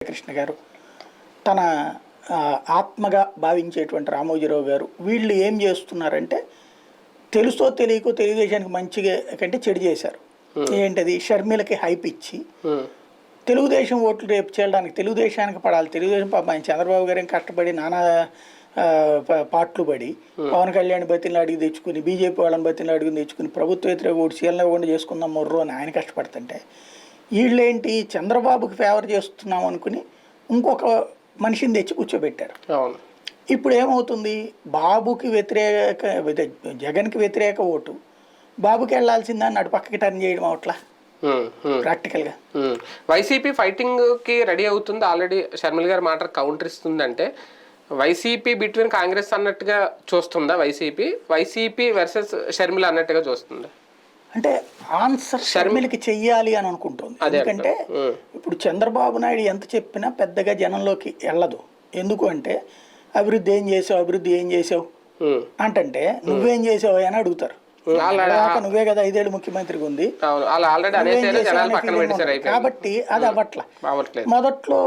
కృష్ణ గారు, తన ఆత్మగా భావించేటువంటి రామోజీరావు గారు, వీళ్ళు ఏం చేస్తున్నారంటే తెలుసో తెలియకో తెలుగుదేశానికి మంచిగా కంటే చెడు చేశారు. ఏంటది? షర్మిలకి హైప్ ఇచ్చి తెలుగుదేశం ఓట్లు రేపు చేయడానికి తెలుగుదేశానికి పడాలి. తెలుగుదేశం పాప ఆయన చంద్రబాబు గారు కష్టపడి నానా పాటలు పడి పవన్ కళ్యాణ్ బతిని అడిగి తెచ్చుకుని బీజేపీ వాళ్ళని బతిని అడిగి తెచ్చుకుని ప్రభుత్వ వ్యతిరేక ఓటు సీఎంలో కూడా చేసుకుందాం మొర్రు అని ఆయన కష్టపడుతుంటే, వీళ్ళేంటి చంద్రబాబుకి ఫేవర్ చేస్తున్నాం అనుకుని ఇంకొక మనిషిని తెచ్చి కూర్చోబెట్టారు. ఇప్పుడు ఏమవుతుంది? బాబుకి వ్యతిరేక జగన్కి వ్యతిరేక ఓటు బాబుకి వెళ్లాల్సిందని అటు పక్కకి టర్న్ చేయడం అవట్లా ప్రాక్టికల్ గా. వైసీపీ ఫైటింగ్ కి రెడీ అవుతుంది ఆల్రెడీ. షర్మిల గారి మాట కౌంటర్ ఇస్తుందంటే వైసీపీ బిట్వీన్ కాంగ్రెస్ అన్నట్టుగా చూస్తుందా? వైసీపీ వర్సెస్ షర్మిల అన్నట్టుగా చూస్తుందా? అంటే ఆన్సర్ షర్మిలకి చెయ్యాలి అని అనుకుంటుంది. ఎందుకంటే ఇప్పుడు చంద్రబాబు నాయుడు ఎంత చెప్పినా పెద్దగా జనంలోకి వెళ్ళదు. ఎందుకు అంటే అభివృద్ధి ఏం చేసావు అంటే నువ్వేం చేసావు అని అడుగుతారు. నువ్వే కదా 5 ఏళ్ళు ముఖ్యమంత్రిగా ఉంది కాబట్టి అది అవ్వట్ల. మొదట్లో